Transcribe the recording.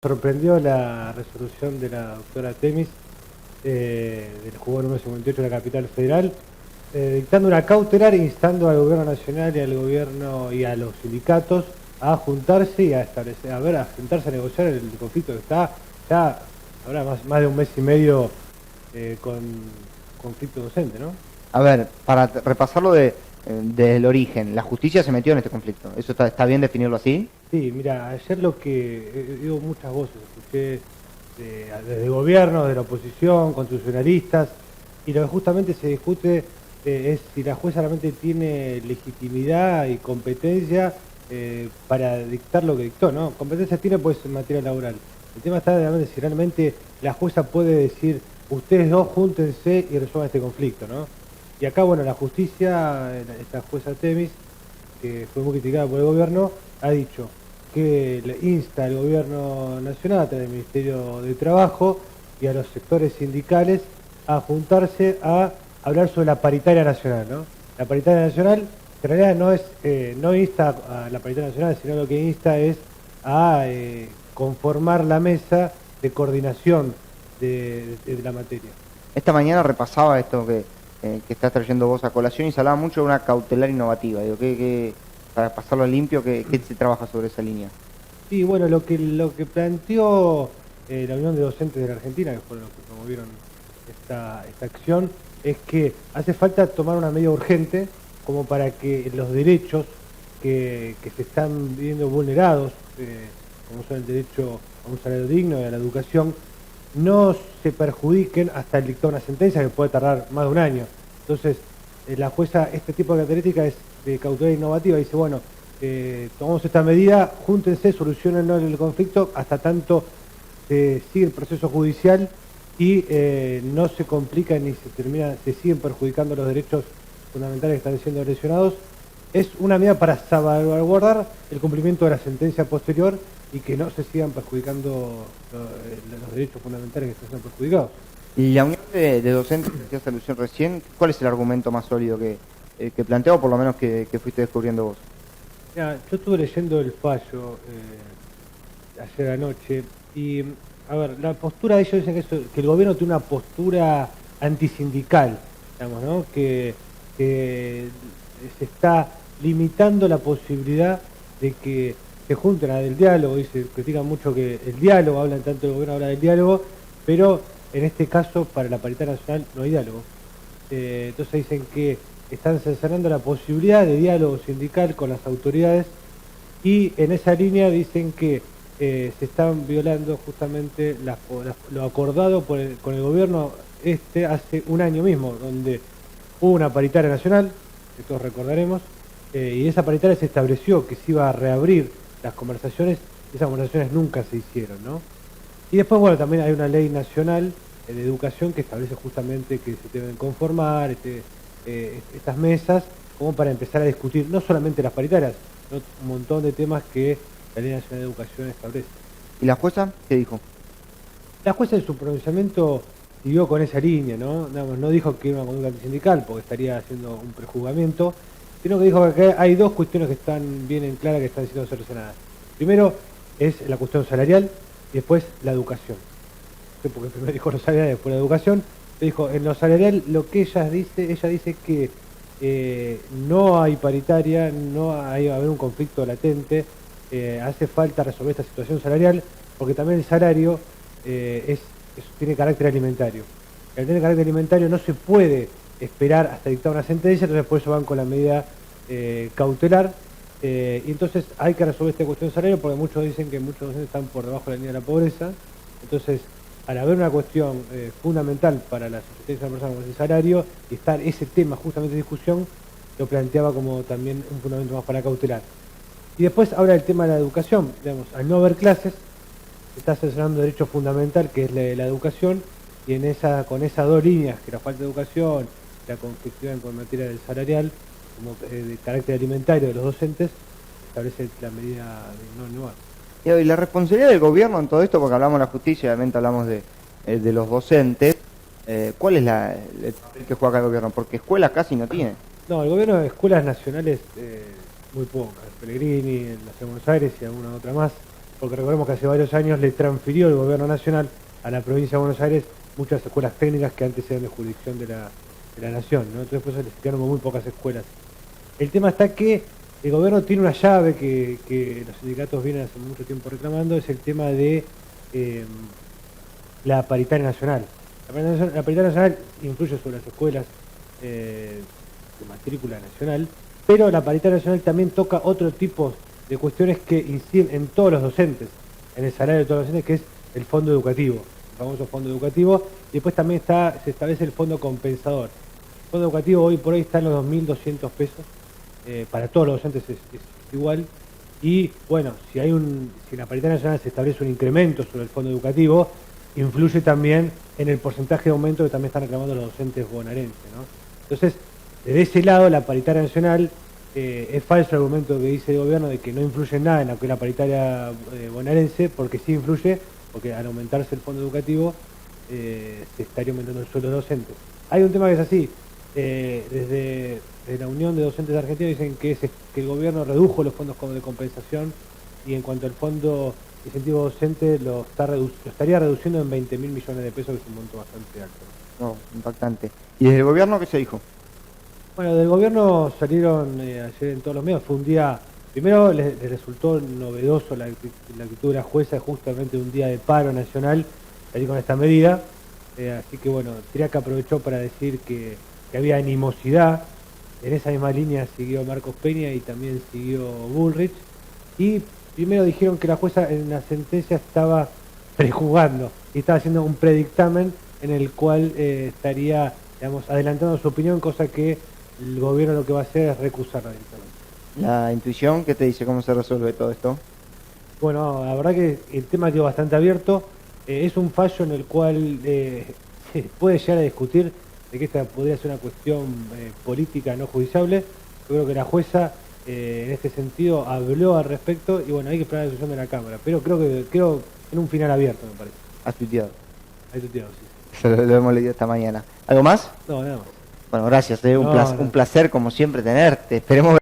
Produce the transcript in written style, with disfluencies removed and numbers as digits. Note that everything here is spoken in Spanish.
Sorprendió la resolución de la doctora Temis del juzgado número 58 de la capital federal, dictando una cautelar instando al gobierno nacional y al gobierno y a los sindicatos a juntarse y a establecer, a juntarse a negociar el conflicto que está ya ahora más de un mes y medio con conflicto docente, ¿no? A ver, para repasarlo desde el origen, la justicia se metió en este conflicto. ¿Eso está bien definirlo así? Sí, mira, ayer lo que digo muchas voces, escuché desde gobierno, de la oposición, constitucionalistas, y lo que justamente se discute es si la jueza realmente tiene legitimidad y competencia para dictar lo que dictó, ¿no? Competencia tiene pues en materia laboral. El tema está realmente si realmente la jueza puede decir, ustedes dos júntense y resuelvan este conflicto, ¿no? Y acá, bueno, la justicia, esta jueza Temis, que fue muy criticada por el gobierno, ha dicho que le insta al gobierno nacional, a través del Ministerio de Trabajo y a los sectores sindicales, a juntarse a hablar sobre la paritaria nacional, ¿no? La paritaria nacional, en realidad no insta a la paritaria nacional, sino lo que insta es a conformar la mesa de coordinación de la materia. Esta mañana repasaba esto que estás trayendo vos a colación y se hablaba mucho de una cautelar innovativa. Digo, para pasarlo limpio, ¿qué se trabaja sobre esa línea? Sí, bueno, lo que planteó la Unión de Docentes de la Argentina, que fueron los que promovieron esta acción, es que hace falta tomar una medida urgente como para que los derechos que se están viendo vulnerados, como son el derecho a un salario digno y a la educación, no se perjudiquen hasta el dictar una sentencia que puede tardar más de un año. Entonces, la jueza, este tipo de característica es de cautelar innovativa, dice, bueno, tomamos esta medida, júntense, solucionen el conflicto hasta tanto sigue el proceso judicial y no se complica ni se siguen perjudicando los derechos fundamentales que están siendo lesionados. Es una medida para salvaguardar el cumplimiento de la sentencia posterior y que no se sigan perjudicando los derechos fundamentales que están siendo perjudicados. Y la Unión de Docentes que hacías alusión recién, ¿cuál es el argumento más sólido que plantea o por lo menos que fuiste descubriendo vos? Mira, yo estuve leyendo el fallo ayer anoche y, a ver, la postura de ellos dicen que el gobierno tiene una postura antisindical, digamos, ¿no? Que se está limitando la posibilidad de que se junten a del diálogo, y se critican mucho que el diálogo, hablan tanto el gobierno, habla del diálogo, pero en este caso para la paritaria nacional no hay diálogo. Entonces dicen que están cercenando la posibilidad de diálogo sindical con las autoridades y en esa línea dicen que se están violando justamente lo acordado con el gobierno hace un año mismo, donde hubo una paritaria nacional, que todos recordaremos, y esa paritaria se estableció que se iba a reabrir las conversaciones, esas conversaciones nunca se hicieron, ¿no? Y después, bueno, también hay una ley nacional de educación que establece justamente que se deben conformar estas mesas como para empezar a discutir no solamente las paritarias, sino un montón de temas que la Ley Nacional de Educación establece. ¿Y la jueza qué dijo? La jueza en su pronunciamiento siguió con esa línea, ¿no? Digamos, no dijo que era una conducta antisindical porque estaría haciendo un prejuzgamiento, sino que dijo que hay dos cuestiones que están bien en clara que están siendo solucionadas. Primero es la cuestión salarial y después la educación. Porque primero dijo lo salarial y después la educación. Dijo, en lo salarial lo que ella dice que no hay paritaria, no hay, va a haber un conflicto latente, hace falta resolver esta situación salarial, porque también el salario tiene carácter alimentario. Al tener carácter alimentario no se puede esperar hasta dictar una sentencia, entonces por eso van con la medida cautelar, y entonces hay que resolver esta cuestión salario, porque muchos dicen que muchos docentes están por debajo de la línea de la pobreza, entonces al haber una cuestión fundamental para la subsistencia de la persona como es el salario, y estar ese tema justamente en discusión, lo planteaba como también un fundamento más para cautelar. Y después habla del tema de la educación, digamos, al no haber clases, está sancionando un derecho fundamental que es la educación, y con esas dos líneas, que la falta de educación, la conflictividad en materia del salarial, como de carácter alimentario de los docentes, establece la medida de no innovar. Y la responsabilidad del gobierno en todo esto, porque hablamos de la justicia, obviamente hablamos de los docentes, ¿cuál es el papel que juega acá el gobierno? Porque escuelas casi no tiene. No, el gobierno de escuelas nacionales muy pocas, Pellegrini, en la Ciudad de Buenos Aires y alguna otra más, porque recordemos que hace varios años le transfirió el gobierno nacional a la provincia de Buenos Aires muchas escuelas técnicas que antes eran de jurisdicción de la nación, ¿no? Entonces por eso les quedaron muy pocas escuelas. El tema está que el gobierno tiene una llave que los sindicatos vienen hace mucho tiempo reclamando, es el tema de la paritaria nacional. La paritaria nacional influye sobre las escuelas de matrícula nacional, pero la paritaria nacional también toca otro tipo de cuestiones que inciden en todos los docentes, en el salario de todos los docentes, que es el fondo educativo, el famoso fondo educativo, y después también se establece el fondo compensador. El fondo educativo hoy por hoy está en los 2.200 pesos, para todos los docentes es igual, y bueno, si en la paritaria nacional se establece un incremento sobre el fondo educativo, influye también en el porcentaje de aumento que también están reclamando los docentes bonaerenses, ¿no? Entonces, desde ese lado, la paritaria nacional, es falso el argumento que dice el gobierno de que no influye en nada en lo que es la paritaria bonaerense, porque sí influye, porque al aumentarse el fondo educativo, se estaría aumentando el sueldo de docentes. Hay un tema que es así, desde la Unión de Docentes de Argentina dicen que el gobierno redujo los fondos de compensación, y en cuanto al fondo de incentivo docente lo estaría reduciendo en 20.000 millones de pesos, que es un monto bastante alto. No, impactante. ¿Y desde el gobierno qué se dijo? Bueno, del gobierno salieron ayer en todos los medios, fue un día, primero les resultó novedoso la actitud de la jueza, justamente un día de paro nacional, salir con esta medida, así que bueno, Triaca aprovechó para decir que había animosidad. En esa misma línea siguió Marcos Peña y también siguió Bullrich, y primero dijeron que la jueza en la sentencia estaba prejuzgando y estaba haciendo un predictamen en el cual estaría, digamos, adelantando su opinión, cosa que el gobierno lo que va a hacer es recusarla directamente. La intuición, ¿qué te dice? ¿Cómo se resuelve todo esto? Bueno, la verdad que el tema quedó bastante abierto, es un fallo en el cual se puede llegar a discutir de que esta podría ser una cuestión política no judiciable. Yo creo que la jueza en este sentido habló al respecto y bueno, hay que esperar la decisión de la Cámara, pero creo en un final abierto, me parece. Has tuiteado. Ahí tuiteado, sí. Lo hemos leído esta mañana. ¿Algo más? No, nada más. Bueno, gracias. Un placer como siempre tenerte. Esperemos